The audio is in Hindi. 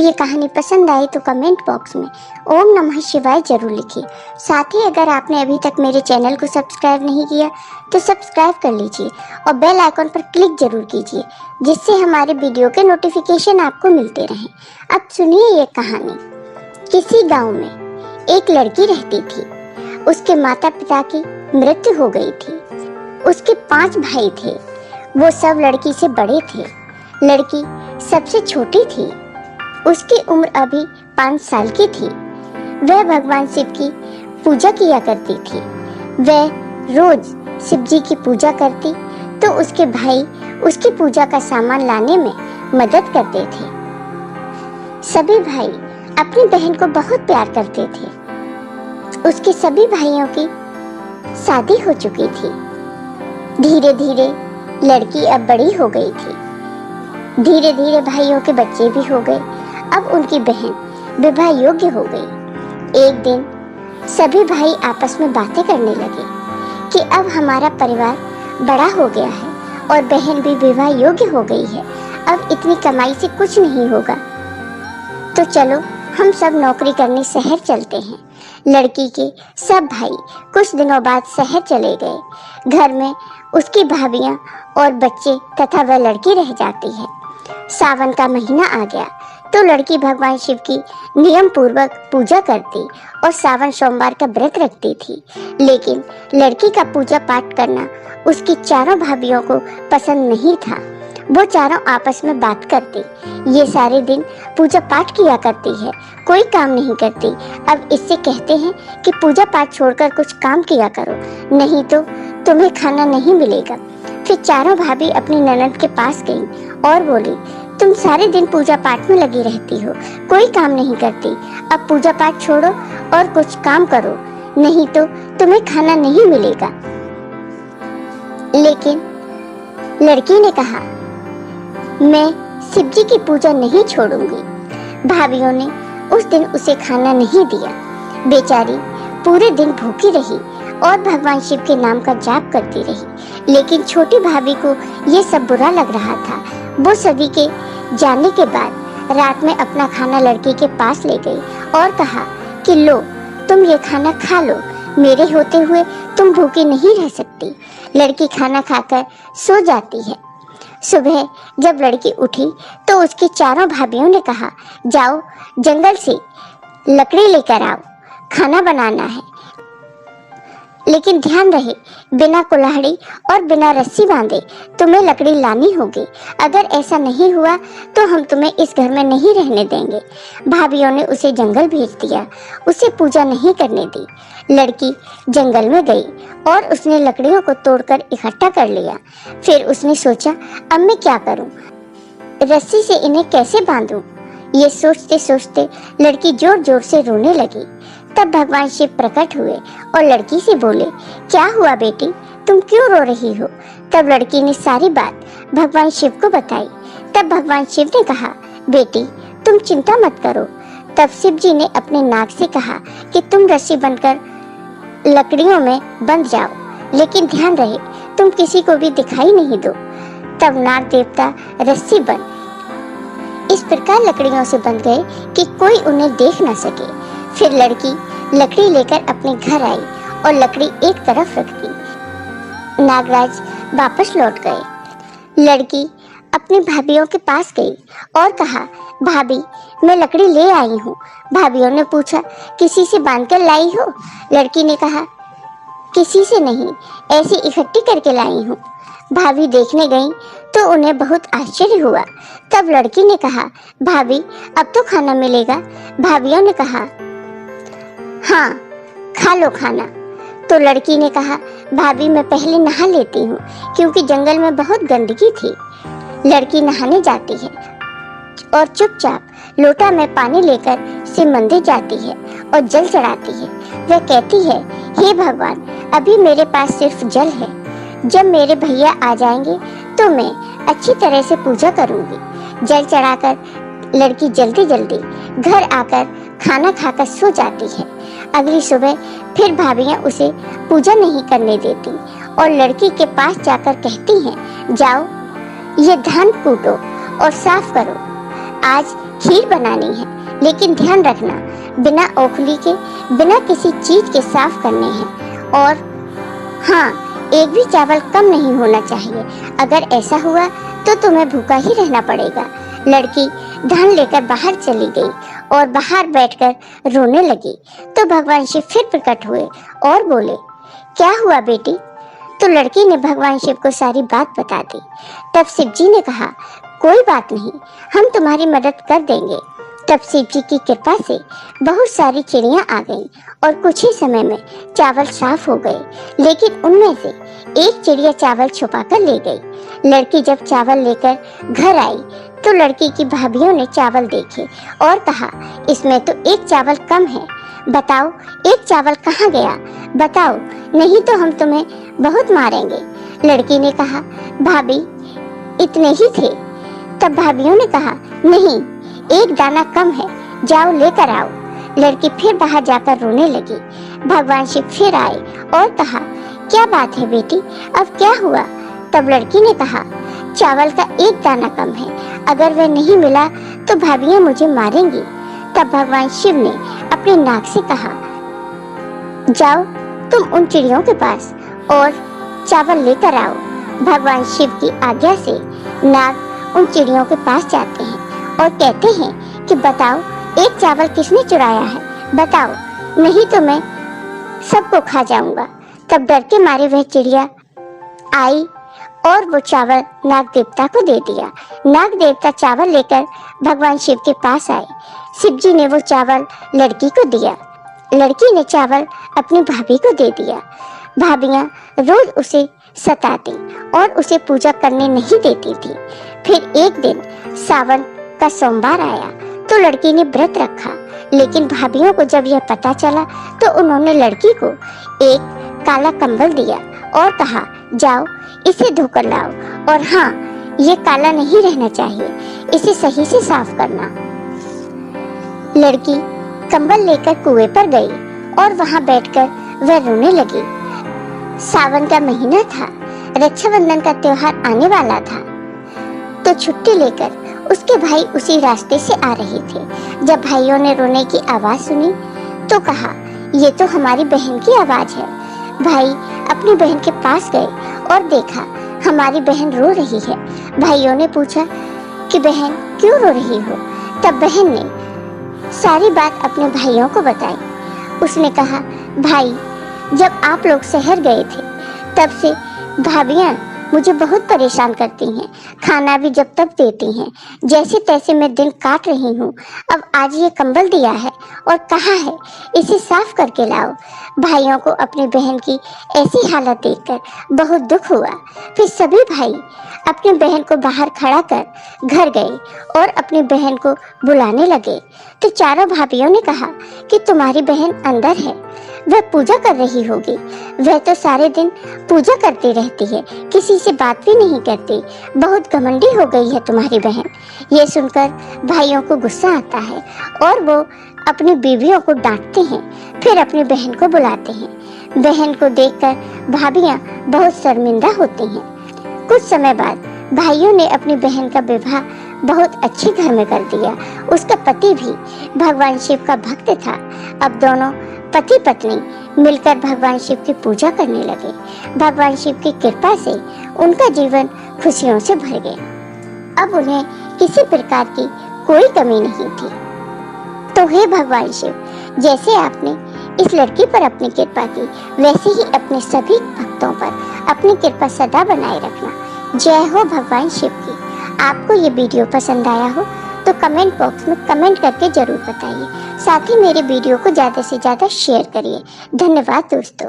ये कहानी पसंद आई तो कमेंट बॉक्स में ओम नमः शिवाय जरूर लिखिए। साथ ही अगर आपने अभी तक मेरे चैनल को सब्सक्राइब नहीं किया तो सब्सक्राइब कर लीजिए और बेल आइकॉन पर क्लिक जरूर कीजिए, जिससे हमारे वीडियो के नोटिफिकेशन आपको मिलते रहें। अब सुनिए ये कहानी। किसी गांव में एक लड़की रहती थी। उसके माता पिता की मृत्यु हो गई थी। उसके 5 भाई थे। वो सब लड़की से बड़े थे। लड़की सबसे छोटी थी। उसकी उम्र अभी 5 साल की थी। वह भगवान शिव की पूजा किया करती थी। वह रोज शिव जी की पूजा करती तो उसके भाई उसकी पूजा का सामान लाने में मदद करते थे। सभी भाई अपनी बहन को बहुत प्यार करते थे। उसके सभी भाइयों की शादी हो चुकी थी। धीरे धीरे लड़की अब बड़ी हो गई थी। धीरे धीरे भाइयों के बच्चे भी हो गए। अब उनकी बहन विवाह योग्य हो गई। एक दिन सभी भाई आपस में बातें करने लगे कि अब हमारा परिवार बड़ा हो गया है और बहन भी विवाह योग्य हो गई है। अब इतनी कमाई से कुछ नहीं होगा, तो चलो हम सब नौकरी करने शहर चलते हैं। लड़की के सब भाई कुछ दिनों बाद शहर चले गए। घर में उसकी भाभियां और बच्चे तथा वह लड़की रह जाती है। सावन का महीना आ गया तो लड़की भगवान शिव की नियम पूर्वक पूजा करती और सावन सोमवार का व्रत रखती थी। लेकिन लड़की का पूजा पाठ करना उसकी चारों भाभियों को पसंद नहीं था। वो चारों आपस में बात करती। ये सारे दिन पूजा पाठ किया करती है, कोई काम नहीं करती। अब इससे कहते हैं कि पूजा पाठ छोड़कर कुछ काम किया करो, नहीं तो तुम्हें खाना नहीं मिलेगा। फिर चारों भाभी अपनी ननद के पास गईं और बोली, तुम सारे दिन पूजा पाठ में लगी रहती हो, कोई काम नहीं करती। अब पूजा पाठ छोड़ो और कुछ काम करो, नहीं तो तुम्हें खाना नहीं मिलेगा। लेकिन लड़की ने कहा, मैं शिव जी की पूजा नहीं छोड़ूंगी। भाभियों ने उस दिन उसे खाना नहीं दिया। बेचारी पूरे दिन भूखी रही और भगवान शिव के नाम का जाप करती रही। लेकिन छोटी भाभी को ये सब बुरा लग रहा था। वो सभी के जाने के बाद रात में अपना खाना लड़की के पास ले गई और कहा कि लो, तुम ये खाना खा लो, मेरे होते हुए तुम भूखी नहीं रह सकती। लड़की खाना खाकर सो जाती है। सुबह जब लड़की उठी तो उसकी चारों भाभियों ने कहा, जाओ जंगल से लकड़ी लेकर आओ, खाना बनाना है। लेकिन ध्यान रहे, बिना कुल्हाड़ी और बिना रस्सी बांधे तुम्हें लकड़ी लानी होगी। अगर ऐसा नहीं हुआ तो हम तुम्हें इस घर में नहीं रहने देंगे। भाभियों ने उसे जंगल भेज दिया। उसे पूजा नहीं करने दी। लड़की जंगल में गई और उसने लकड़ियों को तोड़कर इकट्ठा कर लिया। फिर उसने सोचा, अब मैं क्या करूं? रस्सी से इन्हें कैसे बांधूं? ये सोचते सोचते लड़की जोर जोर से रोने लगी। तब भगवान शिव प्रकट हुए और लड़की से बोले, क्या हुआ बेटी, तुम क्यों रो रही हो? तब लड़की ने सारी बात भगवान शिव को बताई। तब भगवान शिव ने कहा, बेटी तुम चिंता मत करो। तब शिव जी ने अपने नाग से कहा कि तुम रस्सी बनकर लकड़ियों में बंध जाओ, लेकिन ध्यान रहे तुम किसी को भी दिखाई नहीं दो। तब नाग देवता रस्सी बन इस प्रकार लकड़ियों से बंध गए कि कोई उन्हें देख न सके। फिर लड़की लकड़ी लेकर अपने घर आई और लकड़ी एक तरफ रख दी। नागराज वापस लौट गए। लड़की अपनी भाभियों के पास गई और कहा, भाभी मैं लकड़ी ले आई हूँ। भाभियों ने पूछा, किसी से बांधकर लाई हो? लड़की ने कहा, किसी से नहीं, ऐसे इकट्ठी करके लाई हूँ। भाभी देखने गई तो उन्हें बहुत आश्चर्य हुआ। तब लड़की ने कहा, भाभी अब तो खाना मिलेगा। भाभियों ने कहा, हाँ खा लो खाना। तो लड़की ने कहा, भाभी मैं पहले नहा लेती हूँ, क्योंकि जंगल में बहुत गंदगी थी। लड़की नहाने जाती है और चुपचाप लोटा में पानी लेकर शिव मंदिर जाती है और जल चढ़ाती है। वह कहती है, हे भगवान, अभी मेरे पास सिर्फ जल है। जब मेरे भैया आ जाएंगे तो मैं अच्छी तरह से पूजा करूंगी। जल चढ़ाकर लड़की जल्दी जल्दी घर आकर खाना खाकर सो जाती है। अगली सुबह फिर भाभियां उसे पूजा नहीं करने देती और लड़की के पास जाकर कहती हैं, जाओ ये धान कूटो और साफ करो, आज खीर बनानी है, लेकिन ध्यान रखना बिना ओखली के, बिना किसी चीज के साफ करने हैं। और हाँ, एक भी चावल कम नहीं होना चाहिए। अगर ऐसा हुआ तो तुम्हें भूखा ही रहना पड़ेगा। लड़की धान लेकर बाहर चली गई और बाहर बैठकर रोने लगी। तो भगवान शिव फिर प्रकट हुए और बोले, क्या हुआ बेटी? तो लड़की ने भगवान शिव को सारी बात बता दी। तब शिव जी ने कहा, कोई बात नहीं, हम तुम्हारी मदद कर देंगे। तब शिव जी की कृपा से बहुत सारी चिड़ियां आ गईं और कुछ ही समय में चावल साफ हो गए। लेकिन उनमें से एक चिड़िया चावल छुपा कर ले गई। लड़की जब चावल लेकर घर आई तो लड़की की भाभीियों ने चावल देखे और कहा, इसमें तो एक चावल कम है, बताओ एक चावल कहाँ गया? बताओ, नहीं तो हम तुम्हें बहुत मारेंगे। लड़की ने कहा, भाभी इतने ही थे। तब भाभीियों ने कहा, नहीं, एक दाना कम है, जाओ लेकर आओ। लड़की फिर बाहर जाकर रोने लगी। भगवान शिव फिर आए और कहा, क्या बात है बेटी, अब क्या हुआ? तब लड़की ने कहा, चावल का एक दाना कम है, अगर वह नहीं मिला तो भाभीयां मुझे मारेंगी। तब भगवान शिव ने अपनी नाक से कहा, जाओ तुम उन चिड़ियों के पास और चावल लेकर आओ। भगवान शिव की आज्ञा से नाग उन चिड़ियों के पास जाते हैं और कहते हैं कि बताओ एक चावल किसने चुराया है, बताओ, नहीं तो मैं सबको खा जाऊंगा। तब डर के मारे वह चिड़िया आई और वो चावल नाग देवता को दे दिया। नाग देवता चावल लेकर भगवान शिव के पास आए। शिव जी ने वो चावल लड़की को दिया। लड़की ने चावल अपनी भाभी को दे दिया। भाभियां रोज उसे सताती और उसे पूजा करने नहीं देती थी। फिर एक दिन सावन का सोमवार आया तो लड़की ने व्रत रखा। लेकिन भाभियों को जब यह पता चला तो उन्होंने लड़की को एक काला कंबल दिया और कहा, जाओ इसे धोकर लाओ, और हाँ, ये काला नहीं रहना चाहिए, इसे सही से साफ करना। लड़की कंबल लेकर कुएं पर गई और वहां बैठकर वह रोने लगी। सावन का महीना था, रक्षाबंधन का त्योहार आने वाला था। तो छुट्टी लेकर उसके भाई उसी रास्ते से आ रहे थे। जब भाइयों ने रोने की आवाज सुनी तो कहा, ये तो हमारी बहन की आवाज है। भाई अपनी बहन के पास गए और देखा हमारी बहन रो रही है। भाइयों ने पूछा कि बहन क्यों रो रही हो? तब बहन ने सारी बात अपने भाइयों को बताई। उसने कहा, भाई जब आप लोग शहर गए थे तब से भाभियां मुझे बहुत परेशान करती हैं, खाना भी जब तक देती हैं, जैसे तैसे मैं दिन काट रही हूँ। अब आज ये कंबल दिया है और कहा है इसे साफ करके लाओ। भाइयों को अपनी बहन की ऐसी हालत देखकर बहुत दुख हुआ। फिर सभी भाई अपनी बहन को बाहर खड़ा कर घर गए और अपनी बहन को बुलाने लगे। तो चारों भाभियों ने कहा कि तुम्हारी बहन अंदर है, वह पूजा कर रही होगी। वह तो सारे दिन पूजा करती रहती है, किसी से बात भी नहीं करती। बहुत घमंडी हो गई है तुम्हारी बहन। ये सुनकर भाइयों को गुस्सा आता है और वो अपनी बीवियों को डांटते हैं। फिर अपनी बहन को बुलाते हैं। बहन को देखकर भाभियां बहुत शर्मिंदा होती हैं। कुछ समय बाद भाइयों ने अपनी बहन का विवाह बहुत अच्छे घर में कर दिया। उसका पति भी भगवान शिव का भक्त था। अब दोनों पति पत्नी मिलकर भगवान शिव की पूजा करने लगे। भगवान शिव की कृपा से उनका जीवन खुशियों से भर गया। अब उन्हें किसी प्रकार की कोई कमी नहीं थी। तो हे भगवान शिव, जैसे आपने इस लड़की पर अपनी कृपा की, वैसे ही अपने सभी भक्तों पर अपनी कृपा सदा बनाए रखना। जय हो भगवान शिव की। आपको ये वीडियो पसंद आया हो तो कमेंट बॉक्स में कमेंट करके जरूर बताइए। साथ ही मेरे वीडियो को ज़्यादा से ज़्यादा शेयर करिए। धन्यवाद दोस्तों।